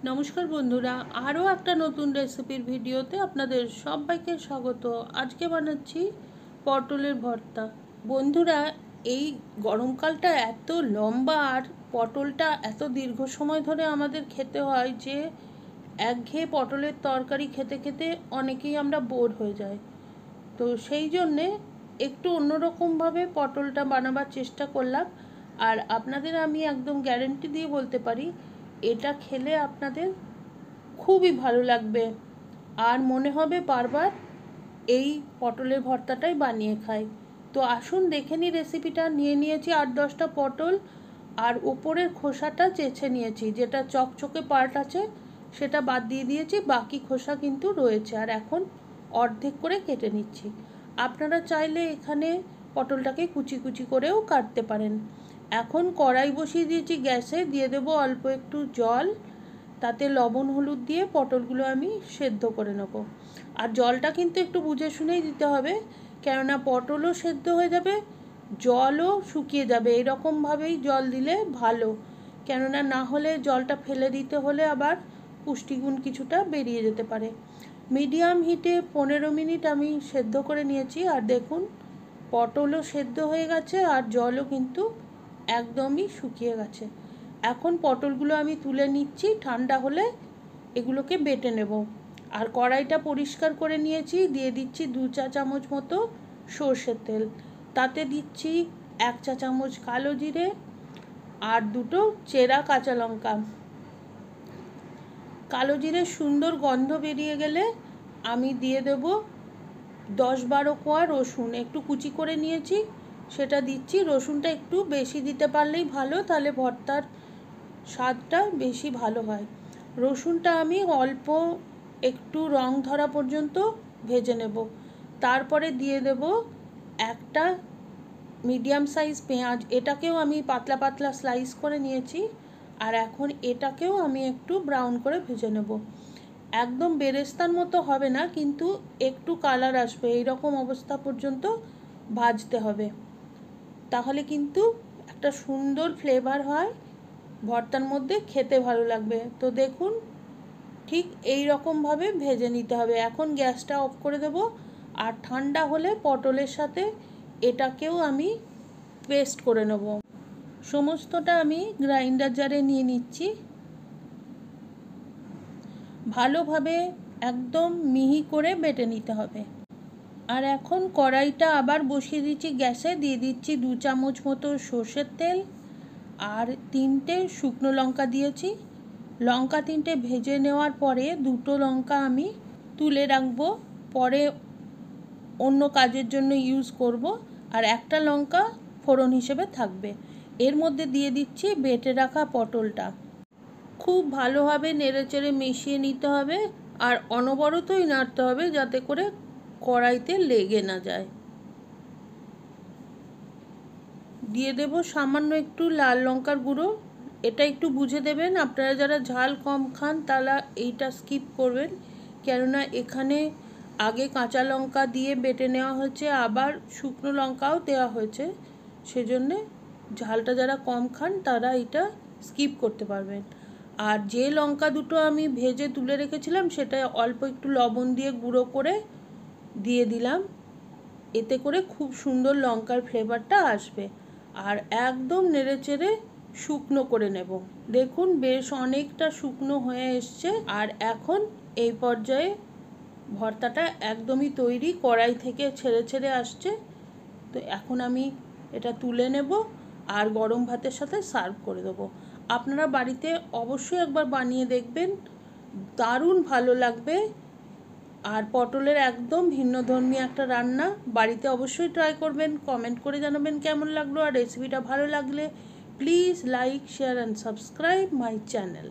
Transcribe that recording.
নমস্কার বন্ধুরা, আরও একটা নতুন রেসিপির ভিডিওতে আপনাদের সবাইকে স্বাগত। আজকে বানাচ্ছি পটলের ভর্তা। বন্ধুরা, এই গরমকালটা এত লম্বা আর পটলটা এত দীর্ঘ সময় ধরে আমাদের খেতে হয় যে একঘেয়ে পটলের তরকারি খেতে খেতে অনেকেই আমরা বোর হয়ে যাই। তো সেই জন্যে একটু অন্যরকমভাবে পটলটা বানাবার চেষ্টা করলাম। আর আপনাদের আমি একদম গ্যারেন্টি দিয়ে বলতে পারি, এটা খেলে আপনাদের খুবই ভালো লাগবে আর মনে হবে বারবার এই পটলের ভর্তাটাই বানিয়ে খাই। তো আসুন দেখে নিই রেসিপিটা। নিয়েছি 8-10টা পটল আর ওপরের খোসাটা চেঁচে নিয়েছি, যেটা চকচকে পার্ট আছে সেটা বাদ দিয়ে দিয়েছি, বাকি খোসা কিন্তু রয়েছে। আর এখন অর্ধেক করে কেটে নিচ্ছি। আপনারা চাইলে এখানে পটলটাকে কুচি কুচি করেও কাটতে পারেন। এখন কড়াই বসিয়ে দিয়েছি গ্যাসে, দিয়ে দেবো অল্প একটু জল, তাতে লবণ হলুদ দিয়ে পটলগুলো আমি সেদ্ধ করে নেব। আর জলটা কিন্তু একটু বুঝে শুনেই দিতে হবে, কেননা পটলও সেদ্ধ হয়ে যাবে, জলও শুকিয়ে যাবে। এরকমভাবেই জল দিলে ভালো, কেননা না হলে জলটা ফেলে দিতে হলে আবার পুষ্টিগুণ কিছুটা বেরিয়ে যেতে পারে। মিডিয়াম হিটে 15 মিনিট আমি সেদ্ধ করে নিয়েছি। আর দেখুন, পটলও সেদ্ধ হয়ে গেছে আর জলও কিন্তু একদমই শুকিয়ে গেছে। এখন পটলগুলো আমি তুলে নিচ্ছি, ঠান্ডা হলে এগুলোকে বেটে নেব। আর কড়াইটা পরিষ্কার করে নিয়েছি, দিয়ে দিচ্ছি 2 চা চামচ মতো সর্ষের তেল, তাতে দিচ্ছি 1 চা চামচ কালো জিরে আর 2টো চেরা কাঁচা লঙ্কা। কালো জিরের সুন্দর গন্ধ বেরিয়ে গেলে আমি দিয়ে দেব 10-12 কোয়া রসুন, একটু কুচি করে নিয়েছি সেটা দিচ্ছি। রসুনটা একটু বেশি দিতে পারলেই ভালো, তাহলে ভর্তার স্বাদটা বেশি ভালো হয়। রসুনটা আমি অল্প একটু রং ধরা পর্যন্ত ভেজে নেব। তারপরে দিয়ে দেব একটা মিডিয়াম সাইজ পেঁয়াজ, এটাকেও আমি পাতলা পাতলা স্লাইস করে নিয়েছি। আর এখন এটাকেও আমি একটু ব্রাউন করে ভেজে নেব। একদম বেরেস্তার মতো হবে না, কিন্তু একটু কালার আসবে, এইরকম অবস্থা পর্যন্ত ভাজতে হবে, তাহলে কিন্তু একটা সুন্দর ফ্লেভার হয় ভর্তার মধ্যে, খেতে ভালো লাগবে। তো দেখুন, ঠিক এই রকমভাবে ভেজে নিতে হবে। এখন গ্যাসটা অফ করে দেব। আর ঠান্ডা হলে পটলের সাথে এটাকেও আমি পেস্ট করে নেব। সমস্তটা আমি গ্রাইন্ডার জারে নিয়ে নিচ্ছি। ভালোভাবে একদম মিহি করে বেটে নিতে হবে। আর এখন কড়াইটা আবার বসিয়ে দিচ্ছি গ্যাসে, দিয়ে দিচ্ছি 2 চামচ মতো সর্ষের তেল আর 3টে শুকনো লঙ্কা দিয়েছি। লঙ্কা 3টে ভেজে নেওয়ার পরে 2টো লঙ্কা আমি তুলে রাখবো, পরে অন্য কাজের জন্য ইউজ করব। আর একটা লঙ্কা ফোড়ন হিসেবে থাকবে। এর মধ্যে দিয়ে দিচ্ছি বেটে রাখা পটলটা। খুব ভালোভাবে নেড়েচেড়ে মিশিয়ে নিতে হবে আর অনবরতই নাড়তে হবে, যাতে করে কড়াইতে লেগে না যায়। দিয়ে দেব সামান্য একটু লাল লঙ্কার গুঁড়ো, এটা একটু বুঝে দেবেন। আপনারা যারা ঝাল কম খান তারা এইটা স্কিপ করবেন, কেননা এখানে আগে কাঁচা লঙ্কা দিয়ে বেটে নেওয়া হয়েছে, আবার শুকনো লঙ্কাও দেওয়া হয়েছে, সেজন্যে ঝালটা যারা কম খান তারা এটা স্কিপ করতে পারবেন। আর যে লঙ্কা দুটো আমি ভেজে তুলে রেখেছিলাম সেটা অল্প একটু লবণ দিয়ে গুঁড়ো করে দিয়ে দিলাম, এতে করে খুব সুন্দর লঙ্কার ফ্লেভারটা আসবে। আর একদম নেড়েচেড়ে শুকনো করে নেব। দেখুন, বেশ অনেকটা শুকনো হয়ে এসছে। আর এখন এই পর্যায়ে ভর্তাটা একদমই তৈরি, কড়াই থেকে ছেড়ে ছেড়ে আসছে। তো এখন আমি এটা তুলে নেব আর গরম ভাতের সাথে সার্ভ করে দেবো। আপনারা বাড়িতে অবশ্যই একবার বানিয়ে দেখবেন, দারুণ ভালো লাগবে। আর পটলের একদম ভিন্নধর্মী একটা রান্না, বাড়িতে অবশ্যই ট্রাই করবেন। কমেন্ট করে জানাবেন কেমন লাগলো। আর রেসিপিটা ভালো লাগলে please like, share and subscribe my channel.